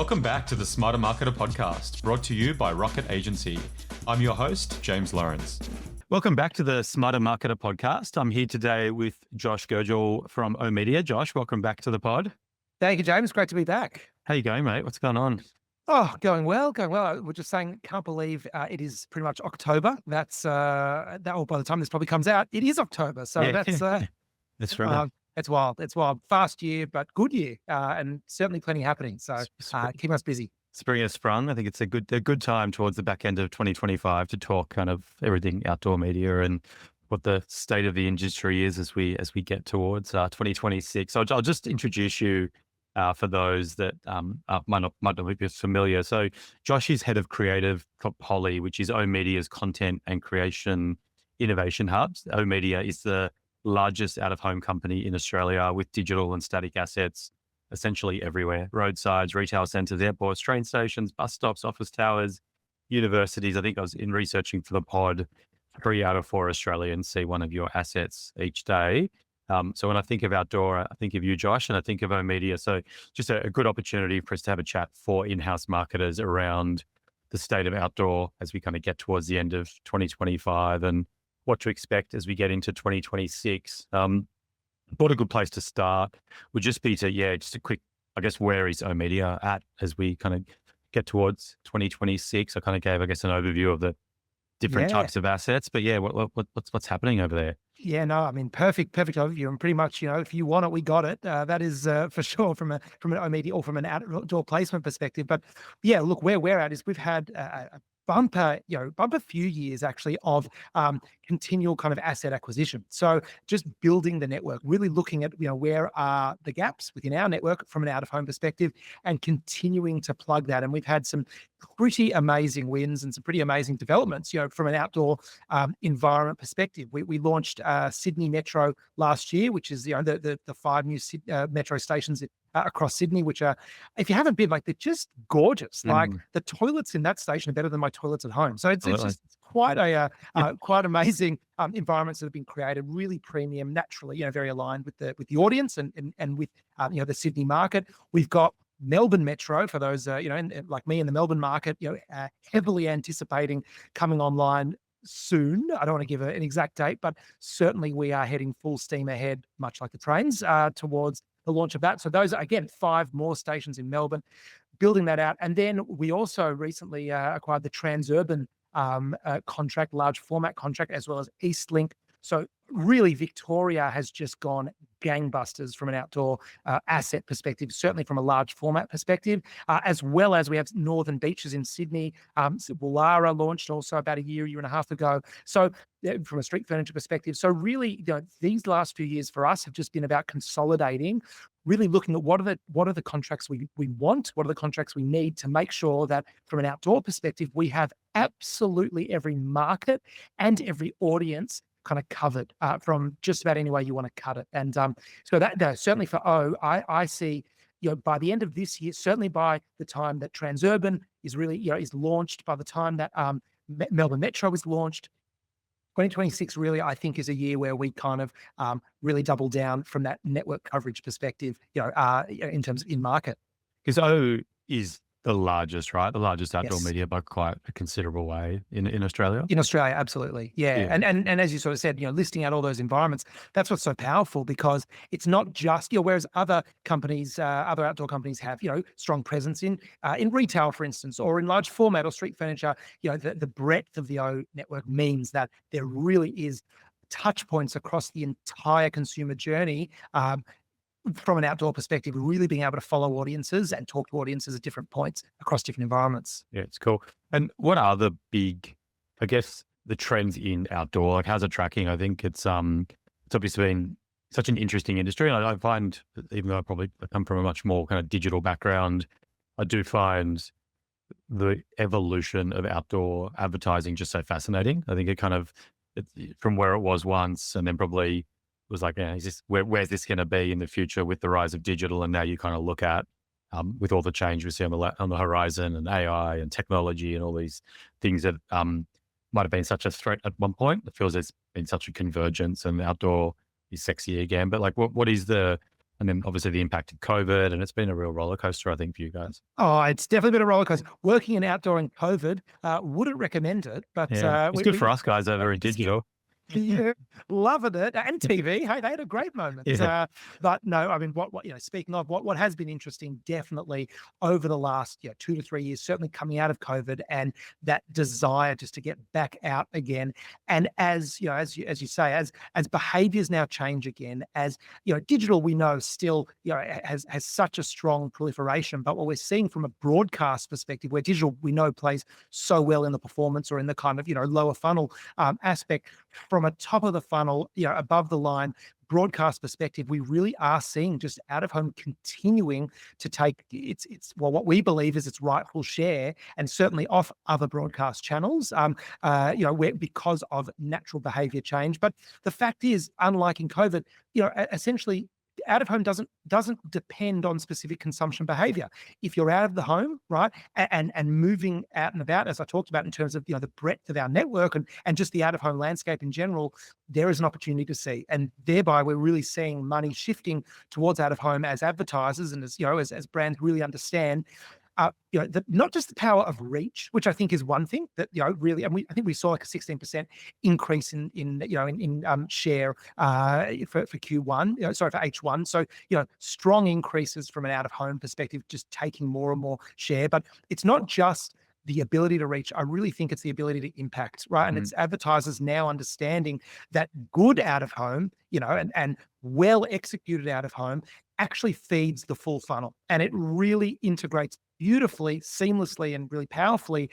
Welcome back to the Smarter Marketer podcast, brought to you by Rocket Agency. I'm your host, James Lawrence. Welcome back to the Smarter Marketer podcast. I'm here today with Josh Gurgiel from oMedia. Josh, welcome back to the pod. Thank you, James. Great to be back. How you going, mate? What's going on? Oh, going well, going well. We're just saying, can't believe it is pretty much October. That's by the time this probably comes out, it is October. So that's right. It's wild. It's wild. Fast year, but good year, and certainly plenty happening. So keep us busy. Spring has sprung. I think it's a good time towards the back end of 2025 to talk kind of everything outdoor media and what the state of the industry is as we get towards 2026. So I'll just introduce you for those that might not be familiar. So Josh is head of creative for Poly, which is oMedia's content and creation innovation hubs. oMedia is the largest out-of-home company in Australia with digital and static assets essentially everywhere: roadsides, retail centres, airports, train stations, bus stops, office towers, universities. I think I was in researching for the pod, 3 out of 4 Australians see one of your assets each day. So when I think of outdoor, I think of you, Josh, and I think of oMedia. So just a good opportunity for us to have a chat for in-house marketers around the state of outdoor as we kind of get towards the end of 2025 and what to expect as we get into 2026. What a good place to start would just be to, just a quick, I guess, where is oMedia at as we kind of get towards 2026? I kind of gave, I guess, an overview of the different types of assets, but what's happening over there? Yeah, no, I mean, perfect overview. And pretty much, if you want it, we got it. That is for sure from an oMedia or from an outdoor placement perspective. But yeah, look, where we're at is we've had a bumper few years actually of continual kind of asset acquisition. So just building the network, really looking at, where are the gaps within our network from an out-of-home perspective and continuing to plug that. And we've had some pretty amazing wins and some pretty amazing developments, from an outdoor environment perspective. We launched Sydney Metro last year, which is, the 5 new metro stations across Sydney, which are, if you haven't been, they're just gorgeous. Like the toilets in that station are better than my toilets at home. So it's just quite quite amazing environments that have been created, really premium, naturally, very aligned with the audience and with the Sydney market. We've got Melbourne Metro for those like me in the Melbourne market, heavily anticipating coming online soon. I don't want to give an exact date, but certainly we are heading full steam ahead, much like the trains, towards the launch of that. So those are, again, 5 more stations in Melbourne, building that out. And then we also recently acquired the Transurban contract, large format contract, as well as Eastlink. So really, Victoria has just gone gangbusters from an outdoor asset perspective, certainly from a large format perspective, as well as we have Northern Beaches in Sydney. Woollahra launched also about a year and a half ago. So from a street furniture perspective. So really, these last few years for us have just been about consolidating, really looking at what are the contracts we want, what are the contracts we need to make sure that from an outdoor perspective, we have absolutely every market and every audience kind of covered from just about any way you want to cut it. And so that certainly for I see, by the end of this year, certainly by the time that Transurban is really, is launched, by the time that Melbourne Metro is launched, 2026 really, I think, is a year where we kind of really double down from that network coverage perspective, in terms of in market. Because O is the largest, right? The largest outdoor media by quite a considerable way in Australia. In Australia, absolutely. Yeah. And as you sort of said, listing out all those environments, that's what's so powerful, because it's not just, whereas other companies, other outdoor companies have, strong presence in retail, for instance, or in large format or street furniture, the breadth of the O network means that there really is touch points across the entire consumer journey, from an outdoor perspective, really being able to follow audiences and talk to audiences at different points across different environments. Yeah, it's cool. And what are the big, I guess, the trends in outdoor? Like, how's it tracking? I think it's obviously been such an interesting industry. And I find, even though I come from a much more kind of digital background, I do find the evolution of outdoor advertising just so fascinating. I think from where it was once, and then probably was like, where's this going to be in the future with the rise of digital? And now you kind of look at, with all the change we see on the horizon, and AI and technology and all these things that might have been such a threat at one point. It feels there's been such a convergence, and outdoor is sexy again. But like, what is the and then obviously the impact of COVID, and it's been a real roller coaster, I think, for you guys. Oh, it's definitely been a roller coaster. Working in outdoor in COVID, wouldn't recommend it, but Yeah, it's good for we us guys over in it's digital. yeah, loving it, and TV. Hey, they had a great moment. Yeah. But no, I mean, speaking of what has been interesting, definitely over the last 2 to 3 years, certainly coming out of COVID, and that desire just to get back out again. And as you know, as you say, as behaviours now change again, as digital we know still has such a strong proliferation. But what we're seeing from a broadcast perspective, where digital we know plays so well in the performance or in the kind of lower funnel aspect, from a top of the funnel, above the line broadcast perspective, we really are seeing just out of home continuing to take what we believe is its rightful share, and certainly off other broadcast channels, where because of natural behavior change. But the fact is, unlike in COVID, essentially out of home doesn't depend on specific consumption behavior. If you're out of the home, right, and moving out and about, as I talked about in terms of the breadth of our network and just the out of home landscape in general, there is an opportunity to see, and thereby we're really seeing money shifting towards out of home as advertisers and as brands really understand not just the power of reach, which I think is one thing that really, and I think we saw like a 16% increase in share for Q1, sorry, for H1. So strong increases from an out of home perspective, just taking more and more share. But it's not just the ability to reach. I really think it's the ability to impact, right? And it's advertisers now understanding that good out of home, and well executed out of home actually feeds the full funnel, and it really integrates beautifully, seamlessly, and really powerfully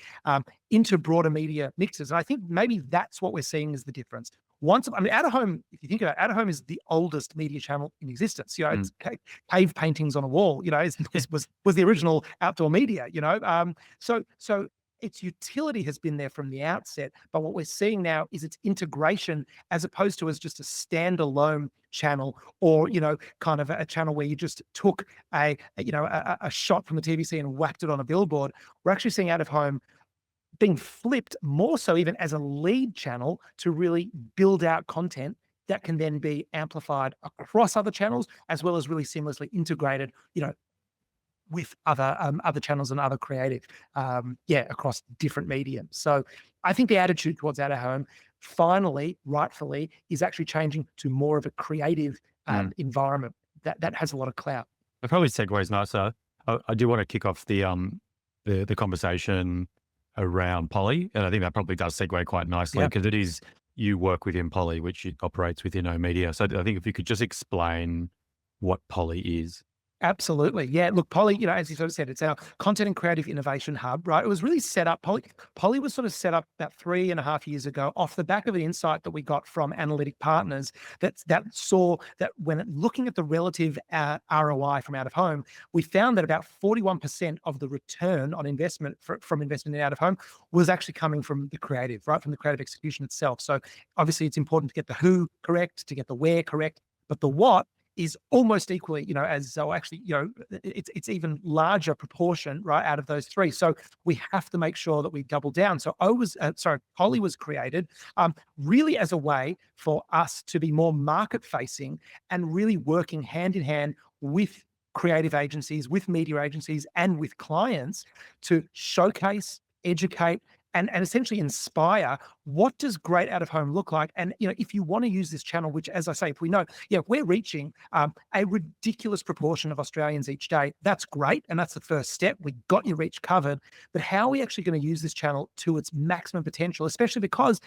into broader media mixes. And I think maybe that's what we're seeing is the difference. Out of home, if you think about it, out of home is the oldest media channel in existence. It's cave paintings on a wall. Was the original outdoor media. So its utility has been there from the outset, but what we're seeing now is its integration as opposed to as just a standalone channel, or kind of a channel where you just took a shot from the TVC and whacked it on a billboard. We're actually seeing out of home being flipped more so even as a lead channel to really build out content that can then be amplified across other channels, as well as really seamlessly integrated, with other channels and other creative, across different mediums. So I think the attitude towards out of home, finally, rightfully, is actually changing to more of a creative environment that has a lot of clout. It probably segues nicer. I do want to kick off the conversation around Poly, and I think that probably does segue quite nicely because it is, you work within Poly, which it operates within oOh!media. So I think if you could just explain what Poly is. Absolutely. Yeah. Look, Poly, as you sort of said, it's our content and creative innovation hub, right? It was really set up, Poly was sort of set up about 3.5 years ago off the back of an insight that we got from analytic partners that saw that when looking at the relative ROI from out of home, we found that about 41% of the return on investment from investment in out of home was actually coming from the creative, right? From the creative execution itself. So obviously it's important to get the who correct, to get the where correct, but the what is almost equally, it's even larger proportion, right, out of those three. So we have to make sure that we double down. So Poly was created really as a way for us to be more market facing and really working hand in hand with creative agencies, with media agencies, and with clients to showcase, educate, and essentially inspire what does great out of home look like. And if you want to use this channel, which, as I say, if we know, we're reaching a ridiculous proportion of Australians each day, that's great, and that's the first step. We got your reach covered, but how are we actually going to use this channel to its maximum potential? Especially because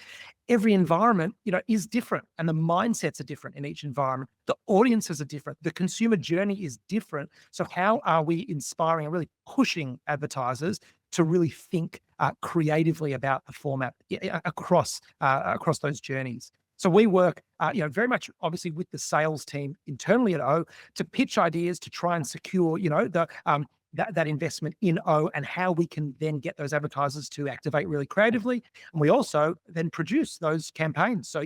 every environment, is different, and the mindsets are different in each environment. The audiences are different. The consumer journey is different. So how are we inspiring and really pushing advertisers to really think creatively about the format across those journeys? So we work, very much obviously with the sales team internally at oOh! To pitch ideas to try and secure, that investment in oOh! And how we can then get those advertisers to activate really creatively. And we also then produce those campaigns. So,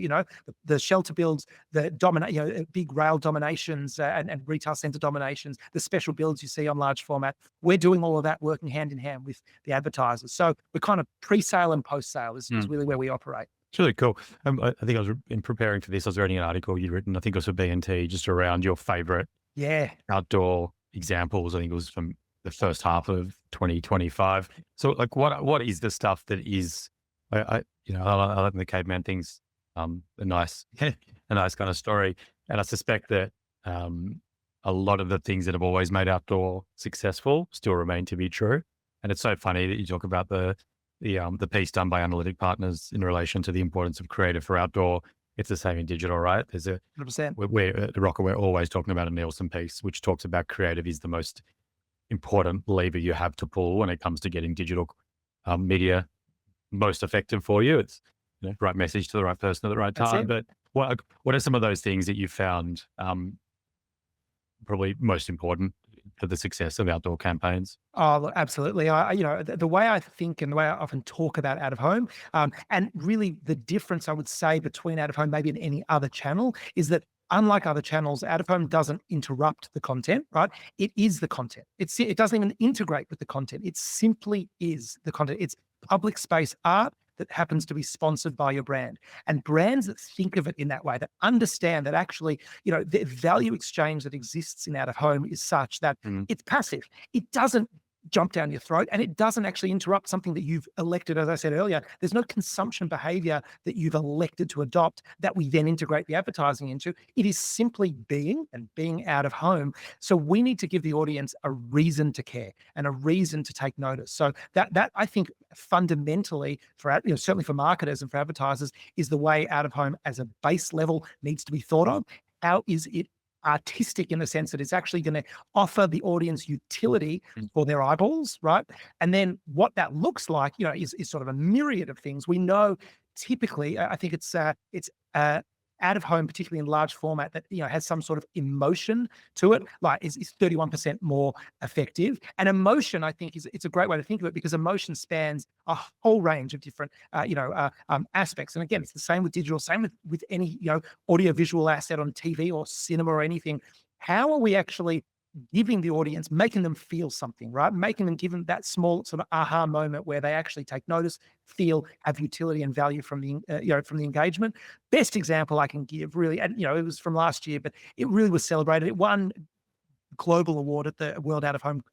the shelter builds, the big rail dominations and retail center dominations, the special builds you see on large format. We're doing all of that working hand in hand with the advertisers. So we're kind of pre-sale and post-sale is really where we operate. It's really cool. I think in preparing for this, I was reading an article you'd written, I think it was for BNT, just around your favorite Yeah, outdoor examples. I think it was from the first half of 2025. So, like, what is the stuff that is, I like the caveman things, a nice, a nice kind of story, and I suspect that a lot of the things that have always made outdoor successful still remain to be true. And it's so funny that you talk about the piece done by Analytic Partners in relation to the importance of creative for outdoor. It's the same in digital, right? There's a 100%. we're at the Rocker, we're always talking about a Nielsen piece, which talks about creative is the most important lever you have to pull when it comes to getting digital media most effective for you. It's right message to the right person at the right That's time. it. But what are some of those things that you found probably most important for the success of outdoor campaigns? Oh, look, absolutely. The way I think and the way I often talk about out of home, and really the difference I would say between out of home, maybe in any other channel, is that unlike other channels, out of home doesn't interrupt the content, right? It is the content. It doesn't even integrate with the content. It simply is the content. It's public space art that happens to be sponsored by your brand. And brands that think of it in that way, that understand that actually, the value exchange that exists in out of home is such that Mm. it's passive. It doesn't jump down your throat and it doesn't actually interrupt something that you've elected. As I said earlier, there's no consumption behavior that you've elected to adopt that we then integrate the advertising into. It is simply being out of home. So we need to give the audience a reason to care and a reason to take notice. So that I think fundamentally for certainly for marketers and for advertisers is the way out of home as a base level needs to be thought of. How is it artistic in the sense that it's actually going to offer the audience utility Mm. for their eyeballs, right? And then what that looks like, is sort of a myriad of things. We know typically, I think it's out of home, particularly in large format, that has some sort of emotion to it, like is 31% more effective. And emotion, I think, it's a great way to think of it because emotion spans a whole range of different aspects. And again, it's the same with digital, same with any audio visual asset on TV or cinema or anything. How are we actually giving the audience, making them feel something, right? Making them give them that small sort of aha moment where they actually take notice, feel, have utility and value from the engagement. Best example I can give, really, and it was from last year, but it really was celebrated. It won global award at the World Out of Home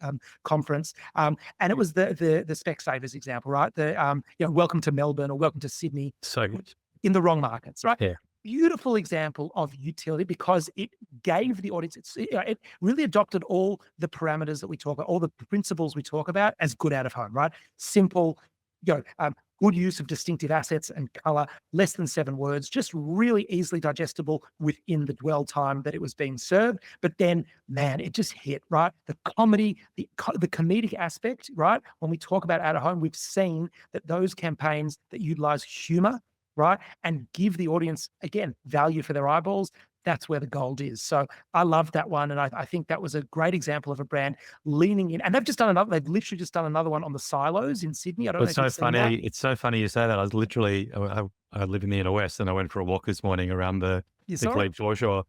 conference, and it was the Specsavers example, right? The welcome to Melbourne or welcome to Sydney So good. in the wrong markets, right? Yeah. Beautiful example of utility because it gave the audience, it really adopted all the parameters that we talk about, all the principles we talk about as good out of home, right? Simple, good use of distinctive assets and color, less than 7 words, just really easily digestible within the dwell time that it was being served. But then, man, it just hit, right? The comedy, the comedic aspect, right? When we talk about out of home, we've seen that those campaigns that utilize humor, right, and give the audience, again, value for their eyeballs, that's where the gold is. So I love that one. And I think that was a great example of a brand leaning in. And they've literally just done another one on the silos in Sydney. I don't Well, know it's if so you've seen that. funny. It's so funny you say that. I was literally, I live in the inner west, and I went for a walk this morning around You the saw it? Glebe foreshore,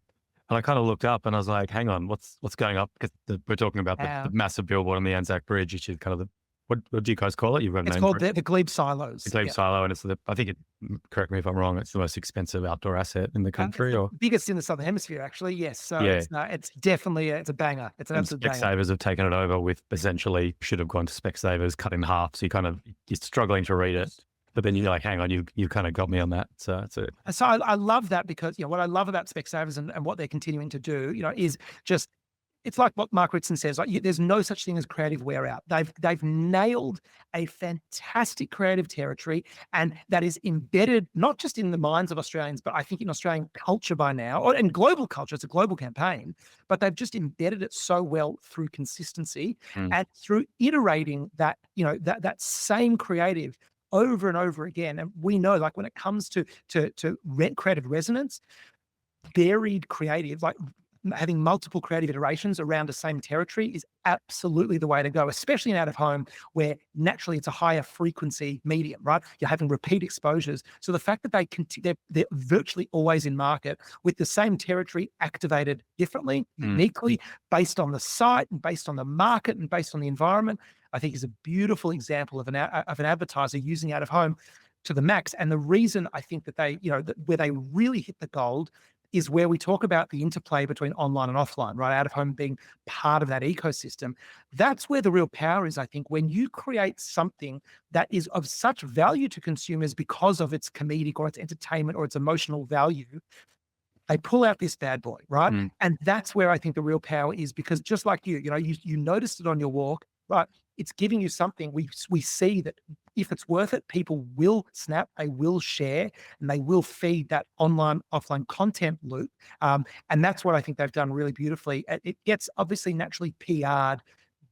and I kind of looked up and I was like, "Hang on, what's going up?" Because we're talking about the Uh, massive billboard on the Anzac Bridge, which is kind of the what do you guys call it? You've got a it's name for called it. the Glebe The Silos. Glebe Yeah. Silo, and it's I think correct me if I'm wrong. It's the most expensive outdoor asset in the It's country, the or biggest in the Southern Hemisphere, actually. Yes. So yeah. it's definitely it's a banger. It's an And absolute banger. Specsavers have taken it over with essentially should have gone to Specsavers cut in half. So you're struggling to read it, but then you're like, hang on, you kind of got me on that. So it's a So I love that because what I love about Specsavers and what they're continuing to do, is just it's like what Mark Ritson says. Like, there's no such thing as creative wear out. They've nailed a fantastic creative territory, and that is embedded not just in the minds of Australians, but I think in Australian culture by now, and global culture. It's a global campaign, but they've just embedded it so well through consistency mm, and through iterating that same creative over and over again. And we know, like when it comes to creative resonance, varied creative, like having multiple creative iterations around the same territory is absolutely the way to go, especially in out of home where naturally it's a higher frequency medium, right? You're having repeat exposures. So the fact that they're virtually always in market with the same territory activated differently, mm. uniquely, based on the site and based on the market and based on the environment, I think is a beautiful example of an advertiser using out of home to the max. And the reason I think that where they really hit the gold, is where we talk about the interplay between online and offline, right? Out of home being part of that ecosystem. That's where the real power is, I think, when you create something that is of such value to consumers because of its comedic or its entertainment or its emotional value. They pull out this bad boy, right? Mm, And that's where I think the real power is, because just like you know, you noticed it on your walk, right? It's giving you something. We see that if it's worth it, people will snap, they will share, and they will feed that online offline content loop. And that's what I think they've done really beautifully. It gets obviously naturally PR'd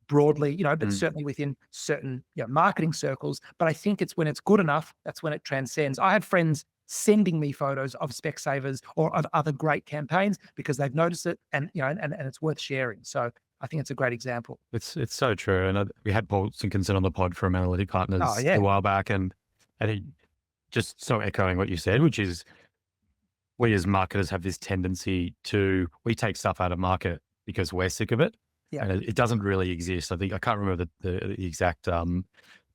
broadly, you know, but mm. certainly within certain, you know, marketing circles. But I think it's when it's good enough, that's when it transcends. I have friends sending me photos of Specsavers or of other great campaigns because they've noticed it, and you know, and it's worth sharing. So I think it's a great example. It's so true. And we had Paul Sinkinson on the pod from Analytic Oh Partners a yeah, while back, and he just so echoing what you said, which is we as marketers have this tendency to we take stuff out of market because we're sick of it, yeah. and it doesn't really exist. I think I can't remember the exact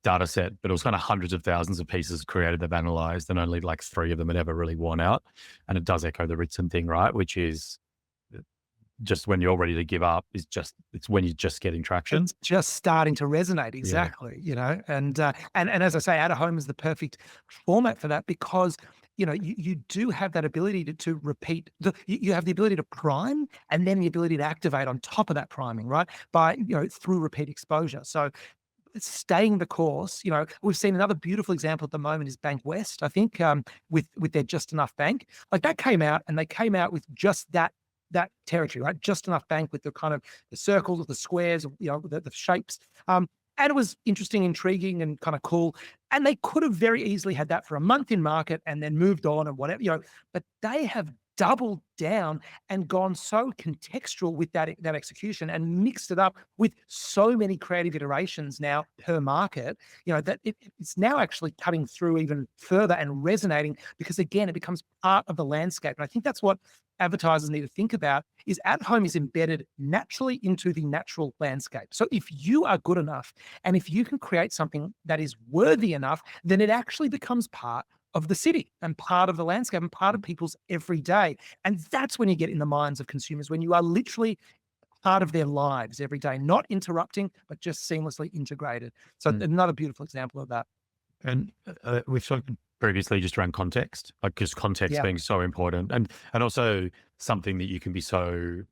data set, but it was kind of hundreds of thousands of pieces created they've analyzed, and only like 3 of them had ever really worn out. And it does echo the Ritson thing, right? Which is just when you're ready to give up is just it's when you're just getting traction. It's just starting to resonate, Yeah. exactly, you know, and as I say, out of home is the perfect format for that because, you know, you do have that ability to repeat you have the ability to prime and then the ability to activate on top of that priming, right? By, you know, through repeat exposure. So it's staying the course, you know, we've seen another beautiful example at the moment is Bank West, I think, with their Just Enough Bank. Like that came out and they came out with just that territory, right? Just Enough Bank with the kind of the circles, the squares, you know, the shapes. And it was interesting, intriguing, and kind of cool. And they could have very easily had that for a month in market and then moved on and whatever, you know, but they have doubled down and gone so contextual with that execution and mixed it up with so many creative iterations now per market, you know, that it's now actually cutting through even further and resonating because again, it becomes part of the landscape. And I think that's what advertisers need to think about is at home is embedded naturally into the natural landscape. So if you are good enough and if you can create something that is worthy enough, then it actually becomes part of the city and part of the landscape and part of people's everyday. And that's when you get in the minds of consumers, when you are literally part of their lives every day, not interrupting, but just seamlessly integrated. So Mm. another beautiful example of that. And we've spoken previously just around context, like just context Yeah. being so important, and also something that you can be so.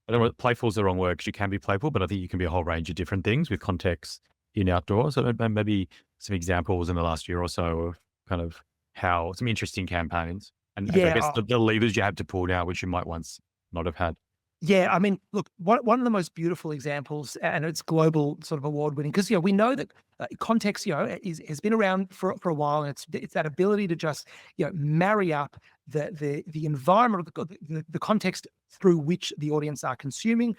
I don't know, playful is the wrong word because you can be playful, but I think you can be a whole range of different things with context in outdoors. So maybe some examples in the last year or so of kind of how some interesting campaigns and I Yeah. guess the levers you have to pull now, which you might once not have had. Yeah, I mean, look, one of the most beautiful examples, and it's global sort of award winning, because you know we know that context, you know, has been around for a while, and it's that ability to just you know marry up the environment, or the context through which the audience are consuming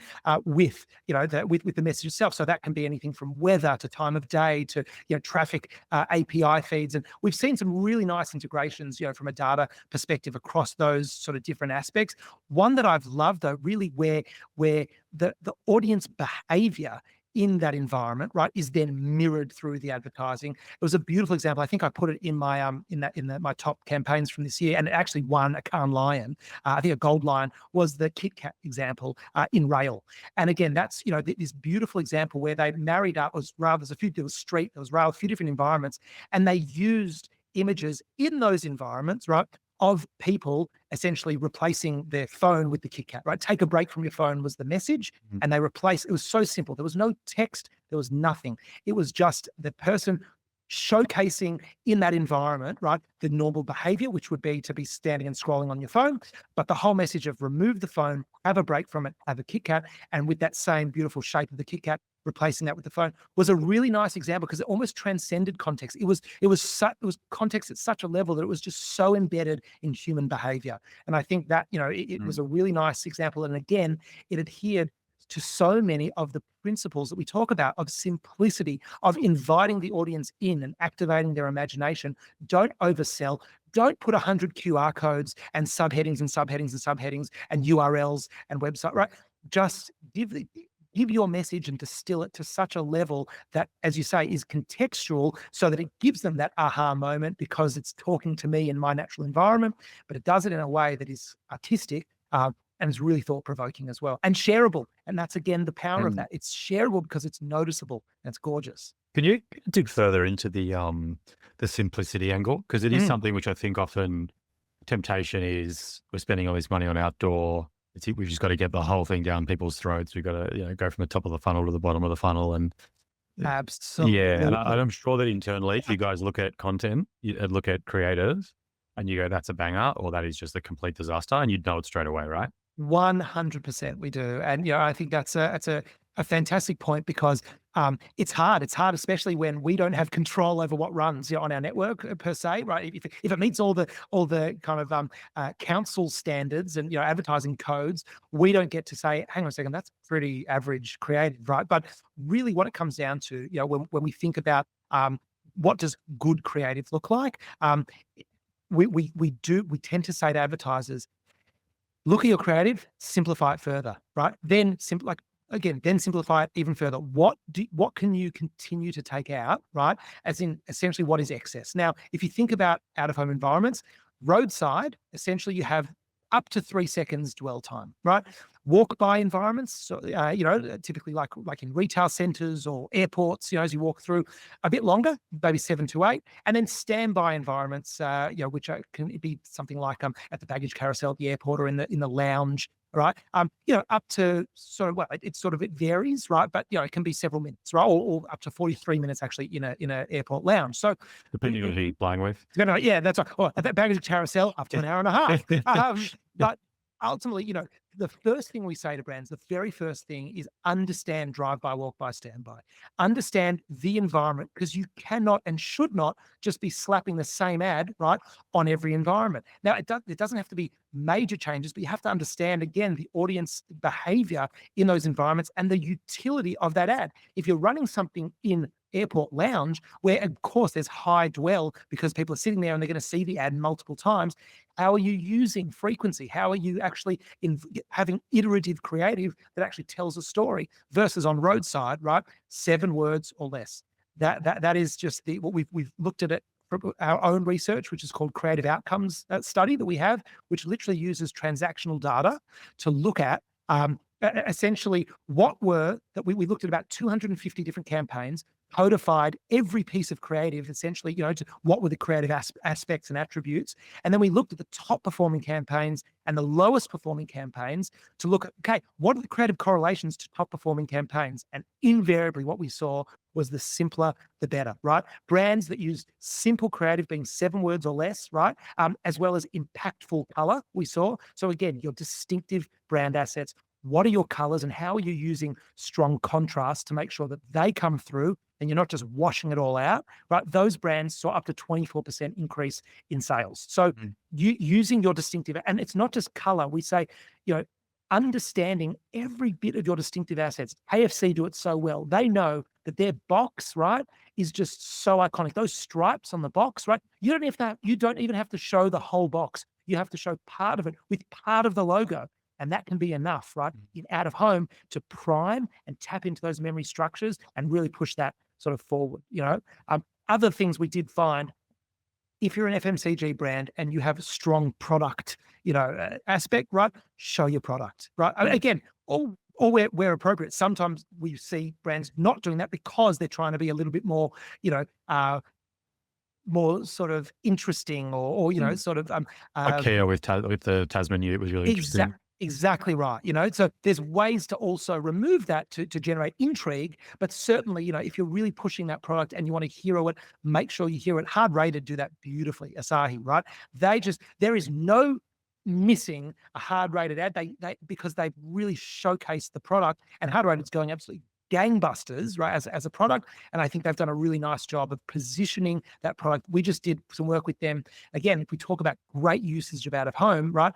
with you know with the message itself. So that can be anything from weather to time of day to you know traffic API feeds, and we've seen some really nice integrations, you know, from a data perspective across those sort of different aspects. One that I've loved though, really where the audience behavior in that environment, right, is then mirrored through the advertising. It was a beautiful example. I think I put it in my my top campaigns from this year, and it actually won a Cannes Lion. I think a gold lion was the Kit Kat example in rail. And again, that's you know this beautiful example where they married up. It was rather there was street, there was rail, a few different environments, and they used images in those environments, right, of people essentially replacing their phone with the Kit Kat, right? Take a break from your phone was the message, Mhm. and they replaced. It was so simple. There was no text. There was nothing. It was just the person showcasing in that environment, right, the normal behavior, which would be to be standing and scrolling on your phone, but the whole message of remove the phone, have a break from it, have a Kit Kat, and with that same beautiful shape of the Kit Kat, replacing that with the phone was a really nice example because it almost transcended context. It was context at such a level that it was just so embedded in human behavior. And I think that, you know, it was Mm. a really nice example. And again, it adhered to so many of the principles that we talk about of simplicity, of inviting the audience in and activating their imagination. Don't oversell. Don't put 100 QR codes and subheadings and subheadings and subheadings and URLs and website, right? Just give your message and distill it to such a level that, as you say, is contextual so that it gives them that aha moment because it's talking to me in my natural environment, but it does it in a way that is artistic, and is really thought provoking as well and shareable. And that's again the power of And that. It's shareable because it's noticeable and it's gorgeous. can you dig further into the simplicity angle? Because it is Mm. something which I think often temptation is we're spending all this money on outdoor. We've just got to get the whole thing down people's throats. We've got to, go from the top of the funnel to the bottom of the funnel. And yeah, and Absolutely. I'm sure that internally you guys look at content, and look at creators and you go, that's a banger, or that is just a complete disaster. And you'd know it straight away, right? 100% we do. And, I think that's a fantastic point because it's hard. It's hard, especially when we don't have control over what runs on our network per se, right? If it meets all the kind of council standards and advertising codes, we don't get to say, hang on a second, that's pretty average creative, right? But really, what it comes down to, when we think about what does good creative look like, we tend to say to advertisers, look at your creative, simplify it further, right? Then simplify it even further. What can you continue to take out, right? As in essentially what is excess. Now, if you think about out of home environments, roadside, essentially you have up to 3 seconds dwell time, right? Walk by environments, so typically like in retail centers or airports, as you walk through, a bit longer, maybe 7 to 8, and then standby environments, which can be something like at the baggage carousel at the airport or in the lounge, right? Up to sort of it varies, right? But it can be several minutes, right? Or up to 43 minutes actually in a airport lounge. So Depending on who you're playing with. yeah, that's right. Or at that baggage carousel, up to an hour and a half. But ultimately, the first thing we say to brands, the very first thing is understand drive by, walk by, stand by. Understand the environment because you cannot and should not just be slapping the same ad, right, on every environment. Now, it doesn't have to be major changes, but you have to understand, again, the audience behavior in those environments and the utility of that ad. If you're running something in airport lounge where of course there's high dwell because people are sitting there and they're going to see the ad multiple times, how are you using frequency? How are you actually having iterative creative that actually tells a story versus on roadside, right? 7 words or less. That is just what we've looked at it from our own research, which is called creative outcomes study that we have, which literally uses transactional data to look at essentially what were that we looked at about 250 different campaigns, codified every piece of creative, essentially, to what were the creative aspects and attributes. And then we looked at the top performing campaigns and the lowest performing campaigns to look at, okay, what are the creative correlations to top performing campaigns? And invariably what we saw was the simpler, the better, right? Brands that use simple creative being 7 words or less, right? As well as impactful color we saw. So again, your distinctive brand assets. What are your colors and how are you using strong contrast to make sure that they come through and you're not just washing it all out, right? Those brands saw up to 24% increase in sales. So you using your distinctive, and it's not just color. We say, understanding every bit of your distinctive assets. AFC do it so well. They know that their box, right, is just so iconic. Those stripes on the box, right? You don't even have to show the whole box. You have to show part of it with part of the logo. And that can be enough, right, in out of home to prime and tap into those memory structures and really push that sort of forward. Other things we did find, if you're an FMCG brand and you have a strong product, aspect, right, show your product, right? Again, all where appropriate. Sometimes we see brands not doing that because they're trying to be a little bit more, more sort of interesting or sort of Like Kia with the Tasman Ute was really interesting. Exactly right. So there's ways to also remove that to generate intrigue, but certainly, if you're really pushing that product and you want to hero it, make sure you hero it. Hard Rated do that beautifully. Asahi, right? There is no missing a hard rated ad. They because they've really showcased the product, and Hard Rated's going absolutely gangbusters, right, as a product. And I think they've done a really nice job of positioning that product. We just did some work with them. Again, if we talk about great usage of out of home, right,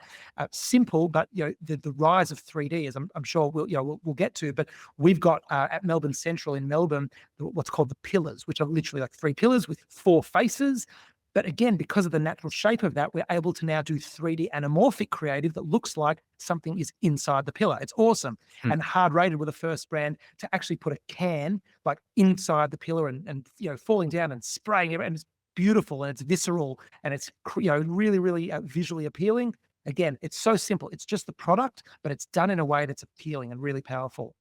simple, but the rise of 3D, as I'm sure we'll get to. But we've got at Melbourne Central in Melbourne what's called the pillars, which are literally like 3 pillars with 4 faces. But again, because of the natural shape of that, we're able to now do 3D anamorphic creative that looks like something is inside the pillar. It's awesome. Mm. And Hard Rated were the first brand to actually put a can like inside the pillar and falling down and spraying it. And it's beautiful and it's visceral and it's really, really visually appealing. Again, it's so simple. It's just the product, but it's done in a way that's appealing and really powerful.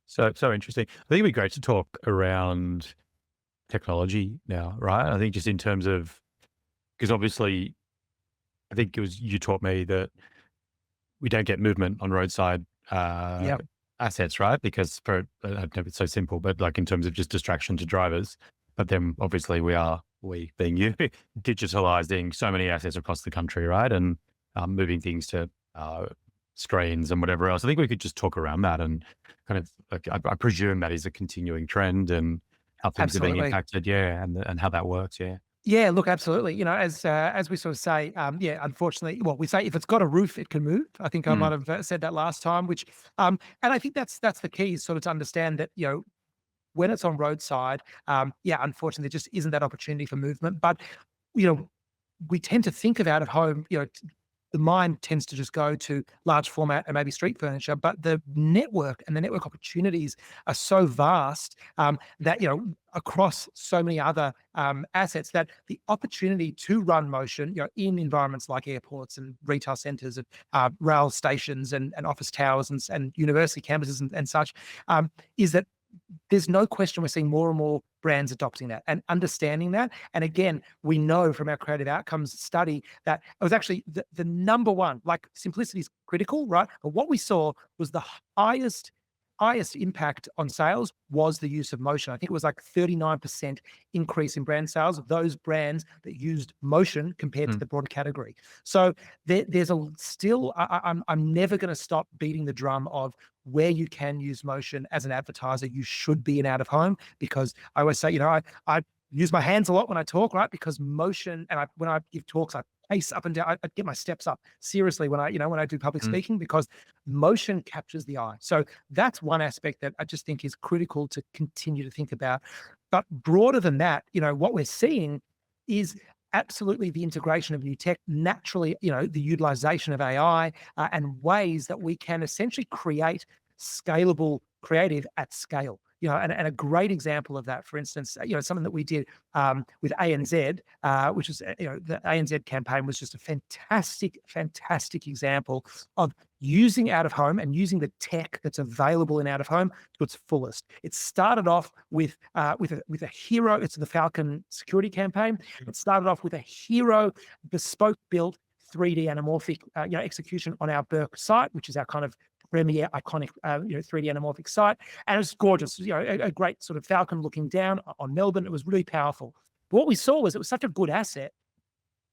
So interesting. I think it'd be great to talk around technology now, right? I think just in terms of, because obviously, I think it was you taught me that we don't get movement on roadside Yeah, assets, right? Because for I don't know if it's so simple, but like in terms of just distraction to drivers. But then obviously we being you, digitalizing so many assets across the country, right? And moving things to screens and whatever else. I think we could just talk around that and kind of like I presume that is a continuing trend and how things are being absolutely. impacted, yeah, and how that works, yeah. Yeah, look, absolutely. As we sort of say, yeah, unfortunately, well, we say if it's got a roof, it can move. I think I Mm, might have said that last time, and I think that's the key, is sort of to understand that when it's on roadside, yeah, unfortunately, there just isn't that opportunity for movement. But you know, we tend to think of out of home, the mind tends to just go to large format and maybe street furniture, but the network and the network opportunities are so vast that across so many other assets, that the opportunity to run motion, in environments like airports and retail centres and rail stations and office towers and university campuses and such, is that there's no question we're seeing more and more brands adopting that and understanding that. And again, we know from our creative outcomes study that it was actually the number one, like simplicity is critical, right? But what we saw was the highest highest impact on sales was the use of motion. I think it was like 39% increase in brand sales of those brands that used motion compared to mm, the broader category. So there's a still, I'm never going to stop beating the drum of where you can use motion as an advertiser. You should be in out of home, because I always say, I use my hands a lot when I talk, right? Because motion, and when I give talks, I pace up and down. I get my steps up seriously when I do public mm. speaking, because motion captures the eye. So that's one aspect that I just think is critical to continue to think about. But broader than that, what we're seeing is absolutely the integration of new tech, naturally, the utilization of AI, and ways that we can essentially create scalable creative at scale. And a great example of that, for instance, something that we did with ANZ, which is, the ANZ campaign was just a fantastic, fantastic example of using out of home and using the tech that's available in out of home to its fullest. It started off with a hero. It's the Falcon security campaign. It started off with a hero, bespoke built 3D anamorphic execution on our Burke site, which is our kind of premier iconic 3D anamorphic site, and it's gorgeous. A great sort of falcon looking down on Melbourne. It was really powerful. But what we saw was it was such a good asset,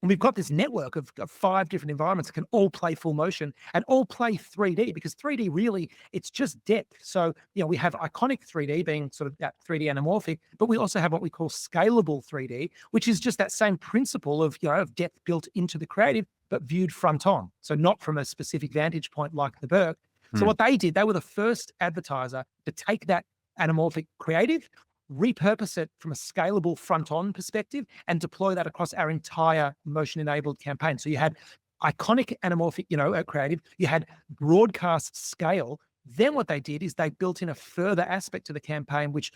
and we've got this network of 5 different environments that can all play full motion and all play 3D, because 3D really, it's just depth. So, we have iconic 3D being sort of that 3D anamorphic, but we also have what we call scalable 3D, which is just that same principle of depth built into the creative, but viewed front on. So not from a specific vantage point like the Burke. So Mm. what they did, they were the first advertiser to take that anamorphic creative, repurpose it from a scalable front-on perspective, and deploy that across our entire motion-enabled campaign. So you had iconic anamorphic, creative. You had broadcast scale. Then what they did is they built in a further aspect to the campaign, which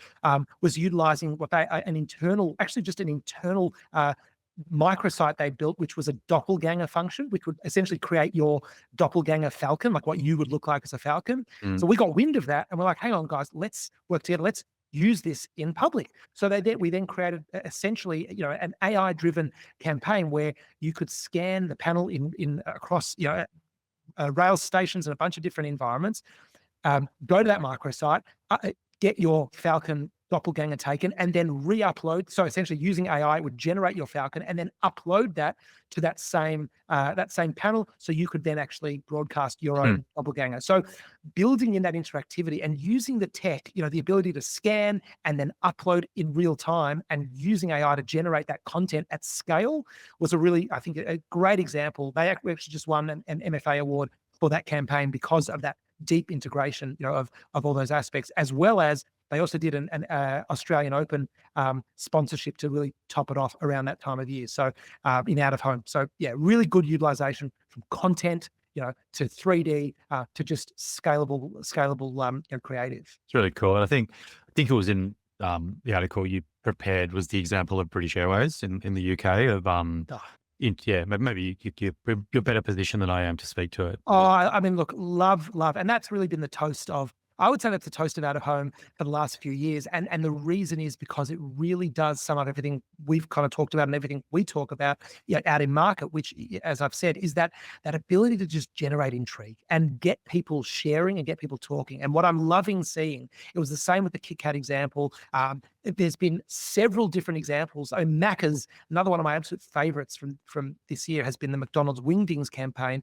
was utilizing what they an internal, actually just an internal microsite they built, which was a doppelganger function, which would essentially create your doppelganger falcon, like what you would look like as a falcon. Mm. So we got wind of that, and we're like, hang on, guys, let's work together. Let's use this in public. So we then created essentially, an AI driven campaign where you could scan the panel in across, rail stations and a bunch of different environments, go to that microsite, get your Falcon doppelganger taken, and then re-upload. So essentially, using AI, it would generate your Falcon and then upload that to that same panel, so you could then actually broadcast your Hmm. own doppelganger. So building in that interactivity and using the tech, the ability to scan and then upload in real time, and using AI to generate that content at scale, was a really, I think, a great example. We actually just won an MFA award for that campaign because of that deep integration, of all those aspects, as well as They also did an Australian Open sponsorship to really top it off around that time of year. So in out of home. So yeah, really good utilization from content, to 3D, to just scalable, creative. It's really cool. And I think it was in the article you prepared was the example of British Airways in the UK of Ah, yeah, maybe you're better positioned than I am to speak to it. Oh, I mean, look, love, and that's really been the toast of. I would say that's the toast of out of home for the last few years, and the reason is because it really does sum up everything we've kind of talked about and everything we talk about, out in market. Which, as I've said, is that ability to just generate intrigue and get people sharing and get people talking. And what I'm loving seeing, it was the same with the Kit Kat example. There's been several different examples. I mean, Macca's, another one of my absolute favorites from this year, has been the McDonald's Wingdings campaign.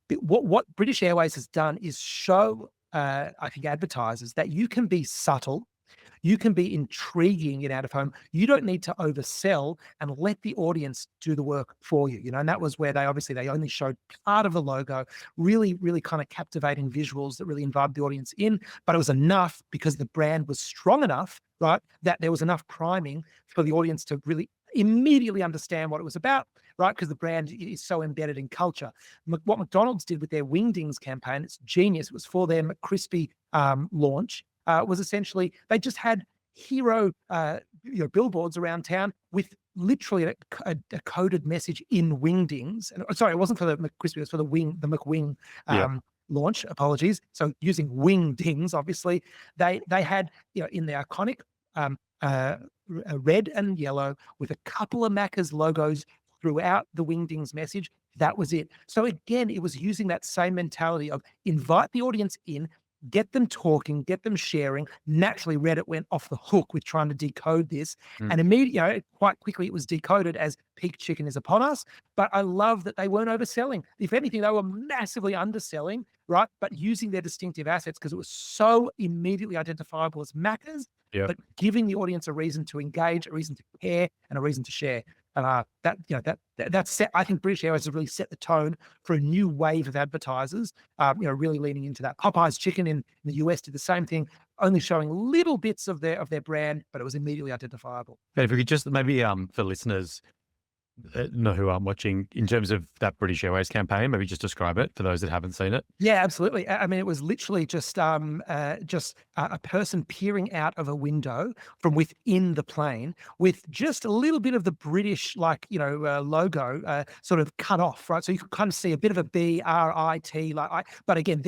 But what British Airways has done is show, I think, advertisers that you can be subtle, you can be intriguing in out of home. You don't need to oversell and let the audience do the work for you. And that was where they only showed part of the logo, really, really kind of captivating visuals that really invited the audience in. But it was enough because the brand was strong enough, right, that there was enough priming for the audience to really immediately understand what it was about, right? Because the brand is so embedded in culture. What McDonald's did with their Wingdings campaign, it's genius. It was for their McCrispy launch. Was essentially they just had hero billboards around town with literally a coded message in Wingdings. And sorry, it wasn't for the McCrispy, it was for the McWing Yeah. launch. Apologies. So using Wingdings, obviously, they had, in the iconic um, red and yellow with a couple of Macca's logos throughout the Wingdings message. That was it. So again, it was using that same mentality of invite the audience in, get them talking, get them sharing. Naturally, Reddit went off the hook with trying to decode this, Mm. and immediately, quite quickly, it was decoded as peak chicken is upon us. But I love that they weren't overselling. If anything, they were massively underselling, right? But using their distinctive assets because it was so immediately identifiable as Macca's, Yeah. but giving the audience a reason to engage, a reason to care, and a reason to share. That's set. I think British Airways has really set the tone for a new wave of advertisers. Really leaning into that. Popeye's Chicken in the US did the same thing, only showing little bits of their brand, but it was immediately identifiable. But if we could just maybe for listeners know who I'm watching in terms of that British Airways campaign, maybe just describe it for those that haven't seen it. Yeah, absolutely. I mean, it was literally just a person peering out of a window from within the plane with just a little bit of the British, logo, sort of cut off, right? So you could kind of see a bit of a BRIT, but again,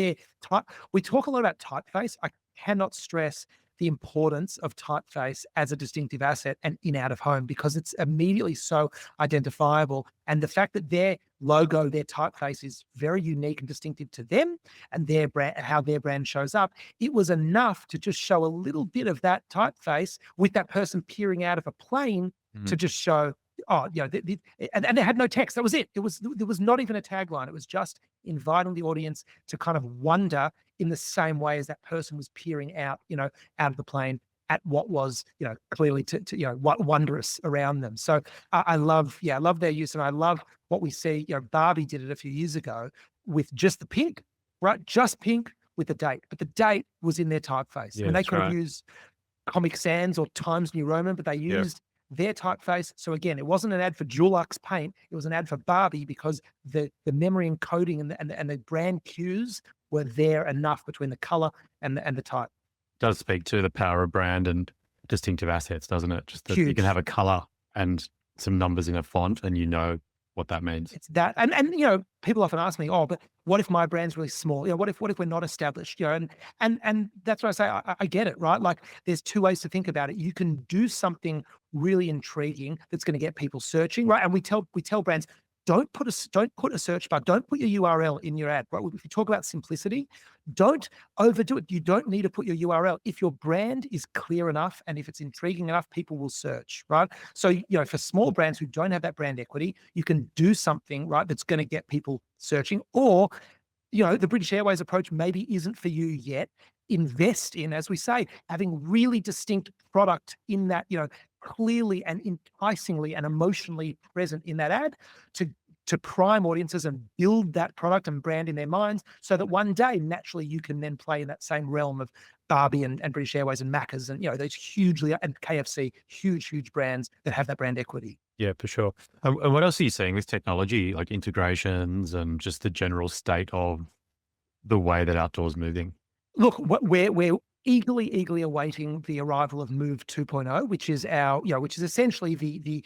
we talk a lot about typeface. I cannot stress the importance of typeface as a distinctive asset and in out of home because it's immediately so identifiable. And the fact that their logo, their typeface is very unique and distinctive to them and their brand, how their brand shows up, it was enough to just show a little bit of that typeface with that person peering out of a plane to Mhm. just show, oh, and they had no text. That was it. There was not even a tagline. It was just inviting the audience to kind of wonder in the same way as that person was peering out, out of the plane at what was, clearly what wondrous around them. So I love their use, and I love what we see. Barbie did it a few years ago with just the pink, right? Just pink with the date, but the date was in their typeface. I Yeah, mean, they that's could have right. used Comic Sans or Times New Roman, but they Yeah. used their typeface. So again, it wasn't an ad for Dulux paint; it was an ad for Barbie because the memory encoding and the brand cues were there enough between the color and the type. Does speak to the power of brand and distinctive assets, doesn't it? Just that you can have Huge. a color and some numbers in a font and you know what that means. It's that, and people often ask me, "Oh, but what if my brand's really small? What if we're not established?" And that's why I say I get it, right? Like, there's two ways to think about it. You can do something really intriguing that's going to get people searching, right? And we tell brands, don't put a search bar, don't put your URL in your ad, right? If you talk about simplicity, don't overdo it. You don't need to put your URL. If your brand is clear enough and if it's intriguing enough, people will search, right? So, for small brands who don't have that brand equity, you can do something, right, that's going to get people searching. Or, the British Airways approach maybe isn't for you yet. Invest in, as we say, having really distinct product in that, clearly and enticingly and emotionally present in that ad to to prime audiences and build that product and brand in their minds so that one day, naturally, you can then play in that same realm of Barbie and British Airways and Macca's and, those hugely, and KFC, huge, huge brands that have that brand equity. Yeah, for sure. And what else are you seeing with technology, like integrations and just the general state of the way that outdoors moving? Look, we're eagerly awaiting the arrival of Move 2.0, which is our, which is essentially the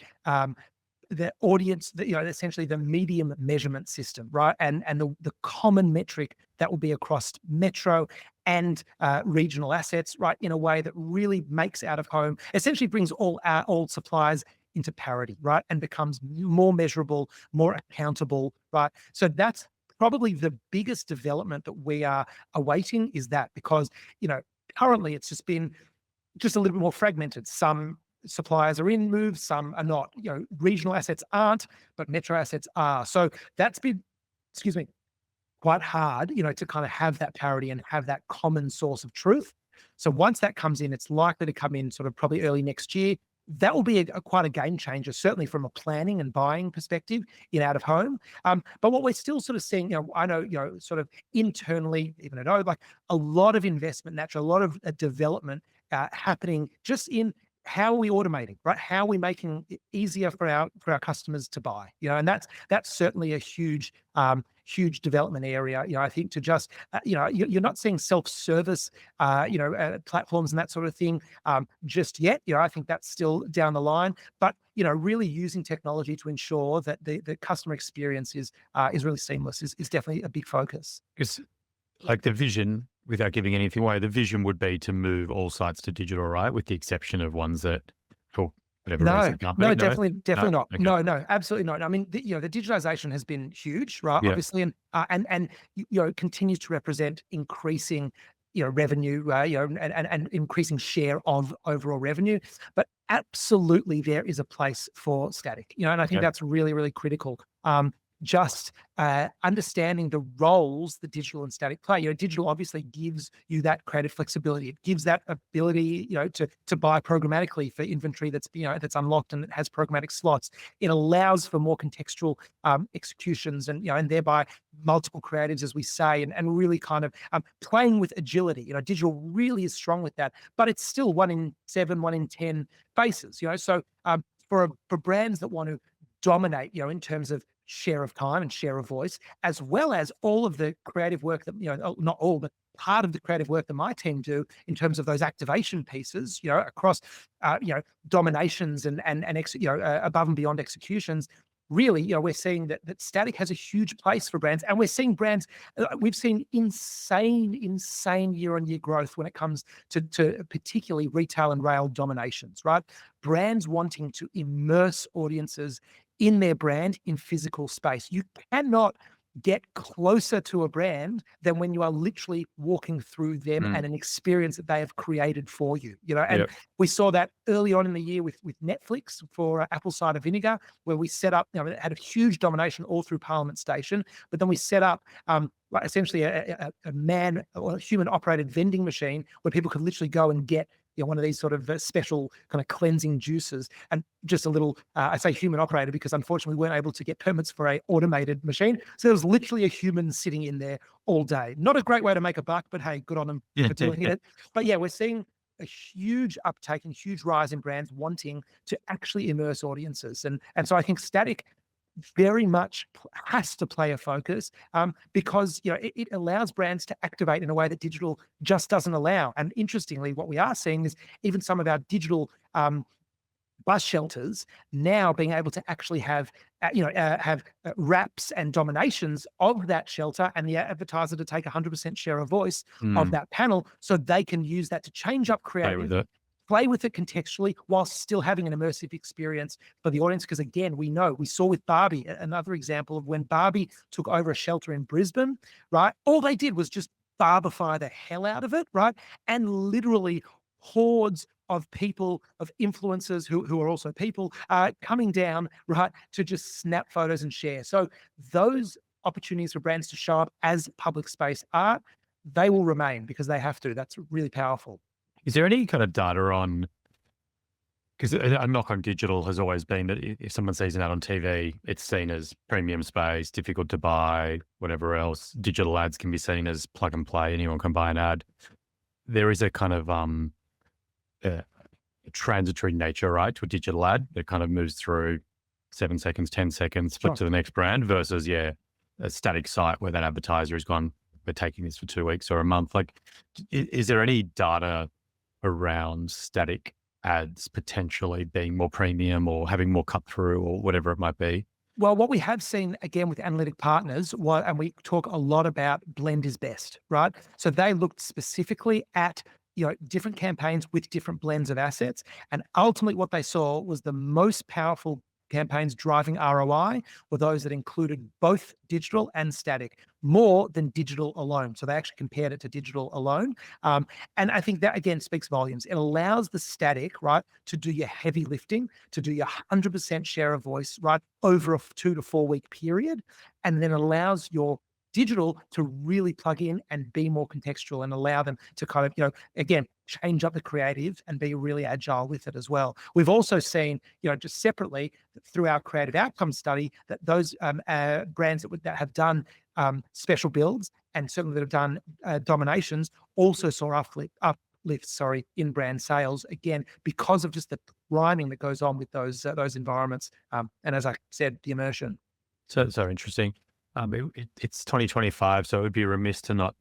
audience, essentially the medium measurement system, right? And the common metric that will be across metro and regional assets, right? In a way that really makes out of home, essentially brings all suppliers into parity, right? And becomes more measurable, more accountable, right? So that's probably the biggest development that we are awaiting, is that, because, currently it's just been just a little bit more fragmented. Some suppliers are in Move, some are not. Regional assets aren't, but metro assets are. So that's been, excuse me, quite hard, to kind of have that parity and have that common source of truth. So once that comes in, it's likely to come in sort of probably early next year. That will be quite a game changer, certainly from a planning and buying perspective in out of home. But what we're still sort of seeing, I know, sort of internally, even at O, like a lot of investment, naturally, a lot of development happening just in how are we automating, right? How are we making it easier for our customers to buy? And that's certainly a huge development area. I think to just you're not seeing self-service platforms and that sort of thing just yet. I think that's still down the line. But really using technology to ensure that the customer experience is really seamless is definitely a big focus. Because like the vision, without giving anything away, the vision would be to move all sites to digital, right? With the exception of ones that, for whatever reason, No, can't be. no, No? definitely No? not. Okay. No, absolutely not. I mean, the digitization has been huge, right? Yeah. Obviously, and continues to represent increasing, revenue, and increasing share of overall revenue. But absolutely, there is a place for static, and I think Okay. that's really, really critical. Just understanding the roles that digital and static play. Digital obviously gives you that creative flexibility. It gives that ability, to buy programmatically for inventory that's unlocked and it has programmatic slots. It allows for more contextual executions and thereby multiple creatives, as we say, and really kind of playing with agility. Digital really is strong with that, but it's still 1 in 7, 1 in 10 bases. So for brands that want to dominate, in terms of share of time and share of voice, as well as all of the creative work that, not all, but part of the creative work that my team do in terms of those activation pieces, across, dominations and above and beyond executions. Really, we're seeing that static has a huge place for brands, and we're seeing brands. We've seen insane year-on-year growth when it comes to particularly retail and rail dominations. Right, brands wanting to immerse audiences in their brand in physical space. You cannot get closer to a brand than when you are literally walking through them Mm. and an experience that they have created for you. And Yeah. we saw that early on in the year with Netflix for apple cider vinegar, where we set up, it had a huge domination all through Parliament Station, but then we set up like essentially a man or human operated vending machine where people could literally go and get one of these sort of special kind of cleansing juices, and just a little, I say human operated because unfortunately we weren't able to get permits for a automated machine. So there was literally a human sitting in there all day. Not a great way to make a buck, but hey, good on them Yeah. for doing it. But yeah, we're seeing a huge uptake and huge rise in brands wanting to actually immerse audiences. And so I think static very much has to play a focus, because it allows brands to activate in a way that digital just doesn't allow. And interestingly, what we are seeing is even some of our digital bus shelters now being able to actually have wraps and dominations of that shelter, and the advertiser to take 100% share of voice of Mm. that panel, so they can use that to change up Play with creative, it. play with it contextually while still having an immersive experience for the audience. Because again, we saw with Barbie, another example of when Barbie took over a shelter in Brisbane, right? All they did was just barbify the hell out of it, right? And literally hordes of people, of influencers who are also people, coming down, right, to just snap photos and share. So those opportunities for brands to show up as public space art, they will remain because they have to. That's really powerful. Is there any kind of data on Because a knock on digital has always been that if someone sees an ad on TV, it's seen as premium space, difficult to buy, whatever else. Digital ads can be seen as plug and play. Anyone can buy an ad. There is a kind of uh, transitory nature, right, to a digital ad that kind of moves through 7 seconds, 10 seconds, flip Sure. to the next brand versus, yeah, a static site where that advertiser has gone, we're taking this for 2 weeks or a month. Like, is there any data around static ads potentially being more premium or having more cut through or whatever it might be? Well, what we have seen again with analytic partners, and we talk a lot about blend is best, right? So they looked specifically at different campaigns with different blends of assets, and ultimately what they saw was the most powerful campaigns driving ROI were those that included both digital and static more than digital alone. So they actually compared it to digital alone, um, and I think that again speaks volumes. It allows the static right to do your heavy lifting, to do your 100% share of voice, right, over a 2 to 4 week period, and then allows your digital to really plug in and be more contextual and allow them to kind of, again, change up the creative and be really agile with it as well. We've also seen, just separately through our creative outcome study that those brands that have done special builds and certainly that have done dominations also saw uplift, sorry, in brand sales again because of just the rhyming that goes on with those environments. And as I said, the immersion. So interesting. It's 2025, so it would be remiss to not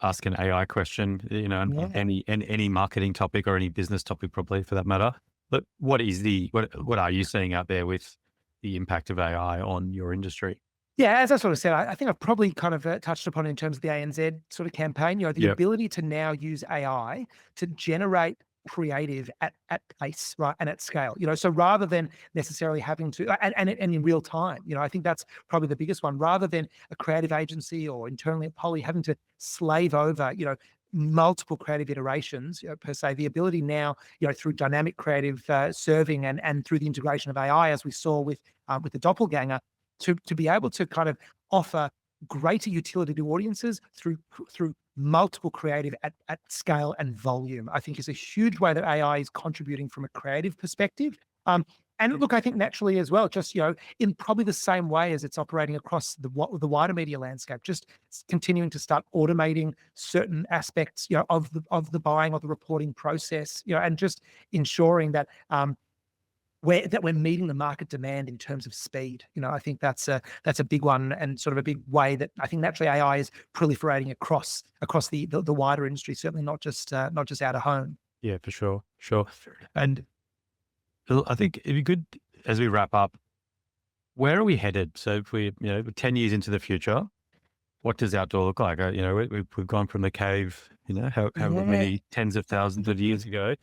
ask an AI question, on Yeah. any marketing topic or any business topic, probably for that matter. But what are you seeing out there with the impact of AI on your industry? Yeah, as I sort of said, I think I've probably kind of touched upon it in terms of the ANZ sort of campaign. The Yep. ability to now use AI to generate creative at pace, right, and at scale. So rather than necessarily having to and in real time, I think that's probably the biggest one. Rather than a creative agency or internally at Poly having to slave over, multiple creative iterations, per se, the ability now, through dynamic creative serving and through the integration of AI, as we saw with the doppelganger to be able to kind of offer greater utility to audiences through multiple creative at scale and volume, I think is a huge way that AI is contributing from a creative perspective. And look, I think naturally as well, just in probably the same way as it's operating across the wider media landscape, just continuing to start automating certain aspects, of the buying of the reporting process, and just ensuring that we're meeting the market demand in terms of speed. I think that's a big one and sort of a big way that I think naturally AI is proliferating across the wider industry, certainly not just out of home. Yeah, for sure, sure. And I think it'd be good as we wrap up. Where are we headed? So if we, 10 years into the future, what does outdoor look like? We've gone from the cave, however Yeah. many tens of thousands of years ago.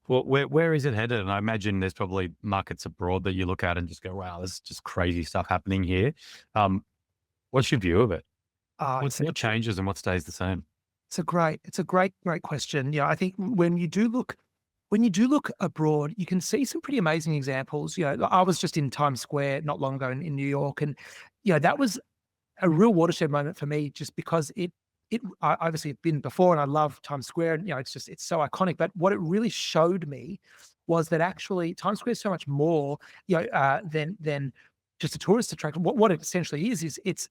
Well, where is it headed? And I imagine there's probably markets abroad that you look at and just go, wow, there's just crazy stuff happening here. What's your view of it? Uh, What it's a what changes and what stays the same? it's a great question. I think when you do look abroad, you can see some pretty amazing examples. I was just in Times Square not long ago in New York, and that was a real watershed moment for me just because I obviously have been before and I love Times Square and it's so iconic. But what it really showed me was that actually Times Square is so much more, than just a tourist attraction. What it essentially is it's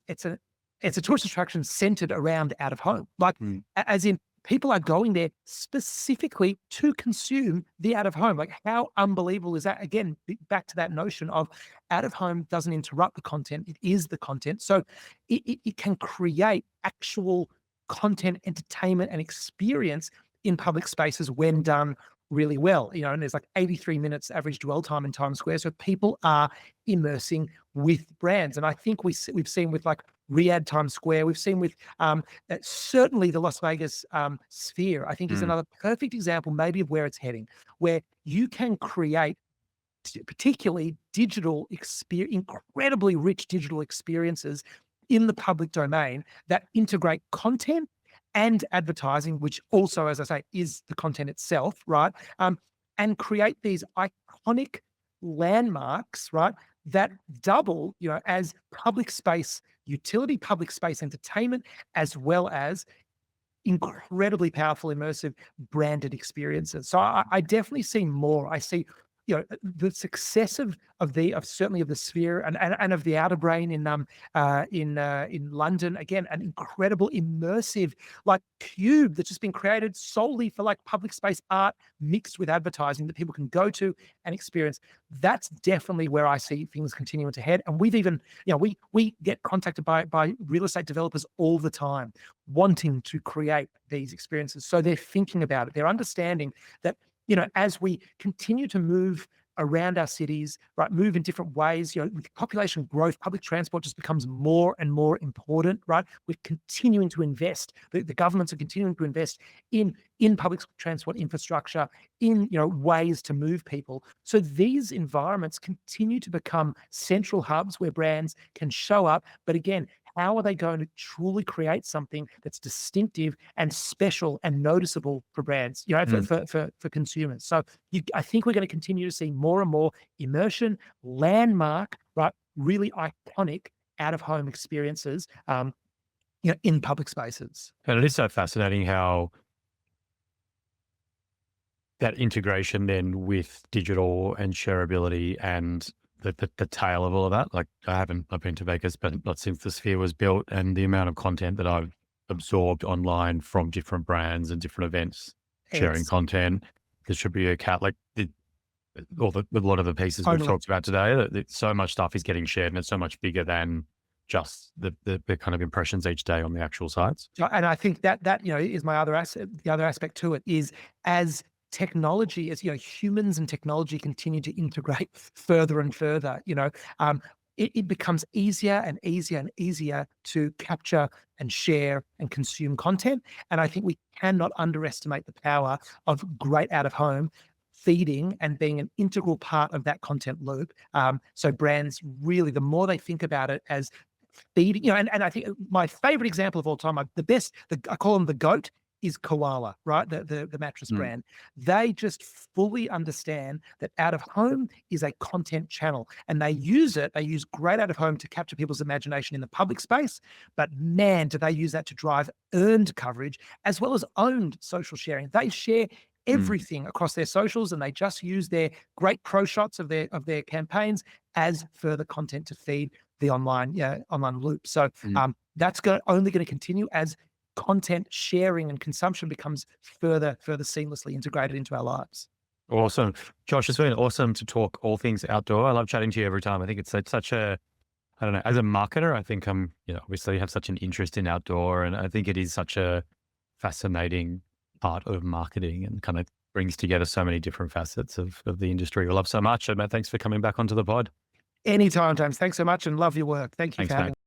a tourist attraction centered around out of home. Like Mm. as in people are going there specifically to consume the out of home. Like how unbelievable is that? Again, back to that notion of out of home doesn't interrupt the content, it is the content. So it can create actual content, entertainment, and experience in public spaces when done really well. And there's like 83 minutes average dwell time in Times Square. So people are immersing with brands. And I think we've seen with like Riyadh Times Square, we've seen with certainly the Las Vegas Sphere, I think is Mm. another perfect example maybe of where it's heading, where you can create particularly incredibly rich digital experiences in the public domain that integrate content and advertising, which also, as I say, is the content itself, right? And create these iconic landmarks, right? That double, as public space utility, public space entertainment, as well as incredibly powerful, immersive, branded experiences. So I definitely see more. I see, the success of certainly of the Sphere and of the Outer Brain in London. Again, an incredible immersive like cube that's just been created solely for like public space art mixed with advertising that people can go to and experience. That's definitely where I see things continuing to head. And we've even, we get contacted by real estate developers all the time wanting to create these experiences. So they're thinking about it. They're understanding that, as we continue to move around our cities, right, move in different ways, with population growth, public transport just becomes more and more important, right? We're continuing to invest. The governments are continuing to invest in public transport infrastructure, in ways to move people. So these environments continue to become central hubs where brands can show up. But again, how are they going to truly create something that's distinctive and special and noticeable for brands, for consumers? So I think we're going to continue to see more and more immersion, landmark, right, really iconic out of home experiences, in public spaces. And it is so fascinating how that integration then with digital and shareability and the tail of all of that. Like I've been to Vegas, but not since the Sphere was built, and the amount of content that I've absorbed online from different brands and different events, sharing It's content, distribute a cat, like a lot of the pieces we've totally. talked about today, that so much stuff is getting shared and it's so much bigger than just the kind of impressions each day on the actual sites. And I think that is my other the other aspect to it is as technology, as humans and technology continue to integrate further and further, it becomes easier and easier and easier to capture and share and consume content. And I think we cannot underestimate the power of great out of home feeding and being an integral part of that content loop. So brands really, the more they think about it as feeding, and I think my favorite example of all time, I call them the GOAT, is Koala, right? The mattress Mm, brand. They just fully understand that out of home is a content channel, and they use great out of home to capture people's imagination in the public space. But man, do they use that to drive earned coverage as well as owned social sharing. They share mm, everything across their socials, and they just use their great pro shots of their campaigns as further content to feed the online loop. So mm. that's only going to continue as content sharing and consumption becomes further seamlessly integrated into our lives. Awesome. Josh, it's been awesome to talk all things outdoor. I love chatting to you every time. I think it's such a, I don't know, as a marketer, I think I'm, obviously have such an interest in outdoor, and I think it is such a fascinating part of marketing and kind of brings together so many different facets of the industry we love so much. And Matt, thanks for coming back onto the pod. Anytime, James. Thanks so much and love your work. Thank you for Thanks, having mate. me.